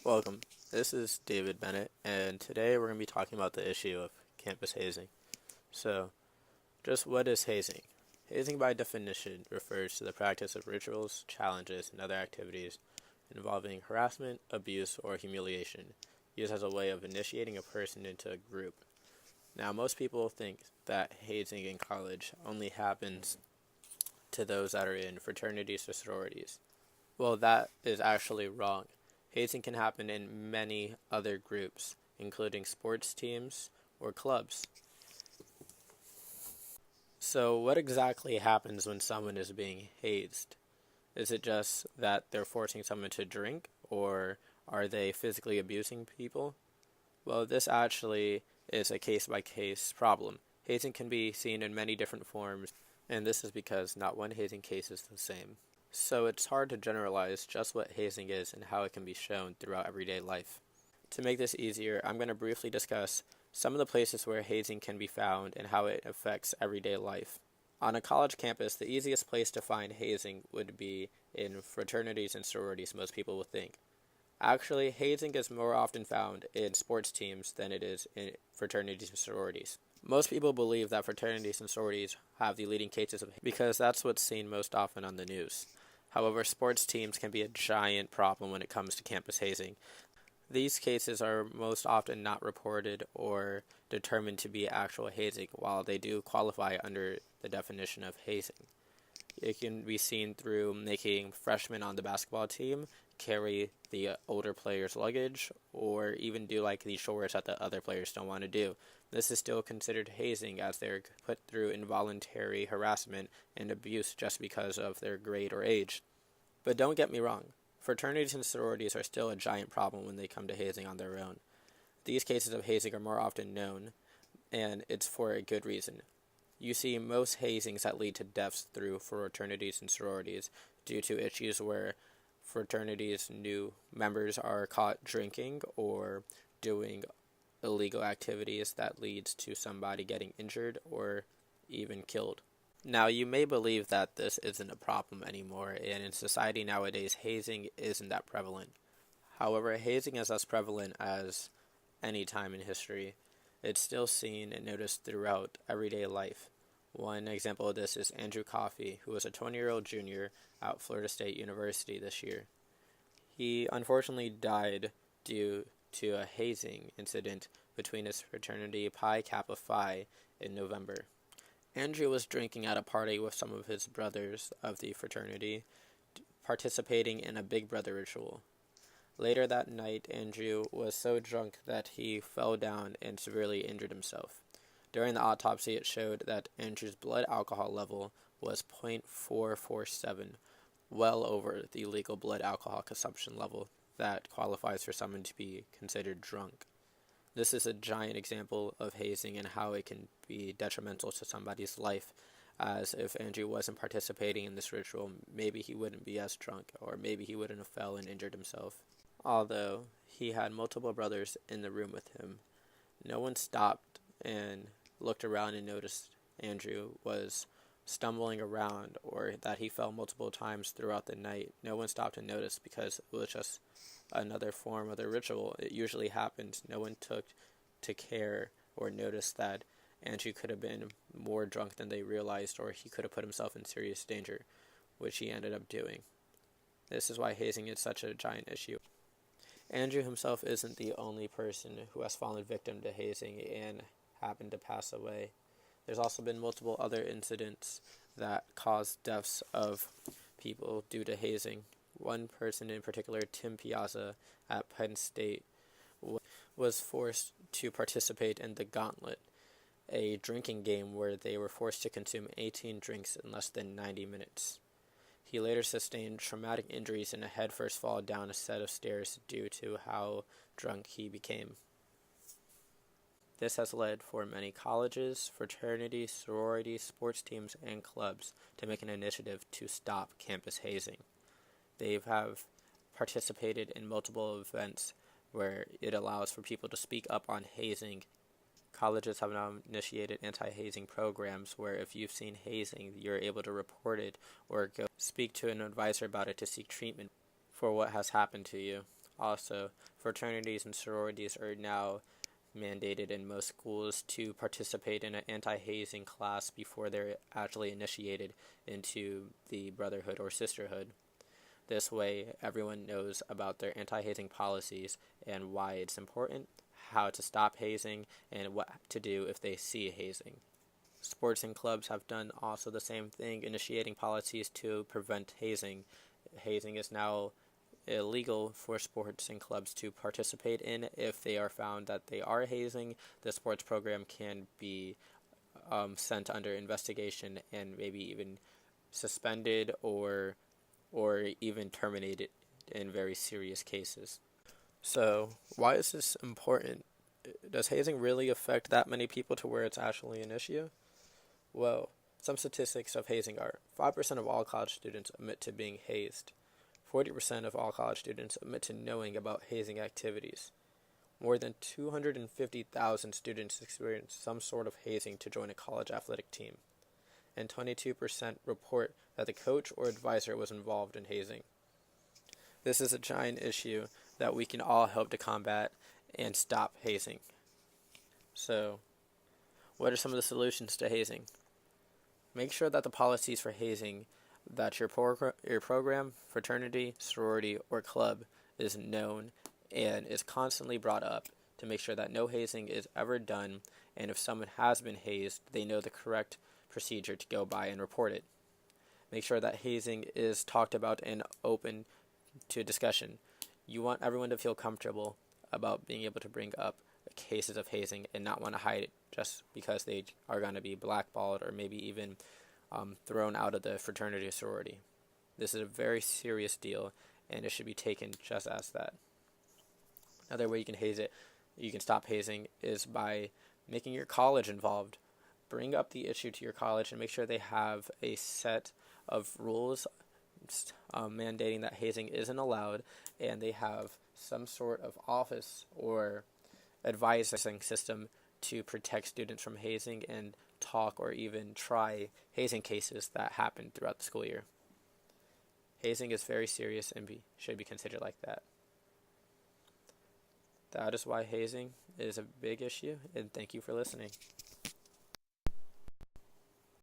Welcome. This is David Bennett, and today we're going to be talking about the issue of campus hazing. So, just what is hazing? Hazing, by definition, refers to the practice of rituals, challenges, and other activities involving harassment, abuse, or humiliation, used as a way of initiating a person into a group. Now, most people think that hazing in college only happens to those that are in fraternities or sororities. Well, that is actually wrong. Hazing can happen in many other groups, including sports teams or clubs. So, what exactly happens when someone is being hazed? Is it just that they're forcing someone to drink, or are they physically abusing people? Well, this actually is a case by case problem. Hazing can be seen in many different forms, and this is because not one hazing case is the same. So it's hard to generalize just what hazing is and how it can be shown throughout everyday life. To make this easier, I'm going to briefly discuss some of the places where hazing can be found and how it affects everyday life. On a college campus, the easiest place to find hazing would be in fraternities and sororities, most people would think. Actually, hazing is more often found in sports teams than it is in fraternities and sororities. Most people believe that fraternities and sororities have the leading cases of because that's what's seen most often on the news. However, sports teams can be a giant problem when it comes to campus hazing. These cases are most often not reported or determined to be actual hazing, while they do qualify under the definition of hazing. It can be seen through making freshmen on the basketball team carry the older players' luggage, or even do like the chores that the other players don't want to do. This is still considered hazing as they're put through involuntary harassment and abuse just because of their grade or age. But don't get me wrong, fraternities and sororities are still a giant problem when they come to hazing on their own. These cases of hazing are more often known, and it's for a good reason. You see most hazings that lead to deaths through fraternities and sororities due to issues where fraternities' new members are caught drinking or doing illegal activities that leads to somebody getting injured or even killed. Now, you may believe that this isn't a problem anymore, and in society nowadays, hazing isn't that prevalent. However, hazing is as prevalent as any time in history. It's still seen and noticed throughout everyday life. One example of this is Andrew Coffey, who was a 20-year-old junior at Florida State University this year. He unfortunately died due to a hazing incident between his fraternity Pi Kappa Phi in November. Andrew was drinking at a party with some of his brothers of the fraternity, participating in a Big Brother ritual. Later that night, Andrew was so drunk that he fell down and severely injured himself. During the autopsy, it showed that Andrew's blood alcohol level was 0.447, well over the legal blood alcohol consumption level that qualifies for someone to be considered drunk. This is a giant example of hazing and how it can be detrimental to somebody's life, as if Andrew wasn't participating in this ritual, maybe he wouldn't be as drunk, or maybe he wouldn't have fell and injured himself. Although he had multiple brothers in the room with him, no one stopped and looked around and noticed Andrew was stumbling around or that he fell multiple times throughout the night. No one stopped to notice because it was just another form of the ritual. It usually happens. No one took to care or noticed that Andrew could have been more drunk than they realized, or he could have put himself in serious danger, which he ended up doing. This is why hazing is such a giant issue. Andrew himself isn't the only person who has fallen victim to hazing and happened to pass away. There's also been multiple other incidents that caused deaths of people due to hazing. One person in particular, Tim Piazza at Penn State, was forced to participate in the Gauntlet, a drinking game where they were forced to consume 18 drinks in less than 90 minutes. He later sustained traumatic injuries in a headfirst fall down a set of stairs due to how drunk he became. This has led for many colleges, fraternities, sororities, sports teams, and clubs to make an initiative to stop campus hazing. They have participated in multiple events where it allows for people to speak up on hazing. Colleges have now initiated anti-hazing programs where if you've seen hazing, you're able to report it or go speak to an advisor about it to seek treatment for what has happened to you. Also, fraternities and sororities are now mandated in most schools to participate in an anti-hazing class before they're actually initiated into the brotherhood or sisterhood. This way, everyone knows about their anti-hazing policies and why it's important, how to stop hazing, and what to do if they see hazing. Sports and clubs have done also the same thing, initiating policies to prevent hazing. Hazing is now illegal for sports and clubs to participate in. If they are found that they are hazing, the sports program can be sent under investigation and maybe even suspended or even terminated in very serious cases. So, why is this important? Does hazing really affect that many people to where it's actually an issue? Well, some statistics of hazing are 5% of all college students admit to being hazed. 40% of all college students admit to knowing about hazing activities. More than 250,000 students experience some sort of hazing to join a college athletic team. And 22% report that the coach or advisor was involved in hazing. This is a giant issue that we can all help to combat and stop hazing. So, what are some of the solutions to hazing? Make sure that the policies for hazing that your program, fraternity, sorority, or club is known and is constantly brought up to make sure that no hazing is ever done, and if someone has been hazed, they know the correct procedure to go by and report it. Make sure that hazing is talked about and open to discussion. You want everyone to feel comfortable about being able to bring up cases of hazing and not want to hide it just because they are going to be blackballed or maybe even thrown out of the fraternity or sorority. This is a very serious deal, and it should be taken just as that. Another way you can stop hazing, is by making your college involved. Bring up the issue to your college and make sure they have a set of rules mandating that hazing isn't allowed, and they have some sort of office or advising system to protect students from hazing and talk or even try hazing cases that happen throughout the school year. Hazing is very serious and should be considered like that. That is why hazing is a big issue, and thank you for listening.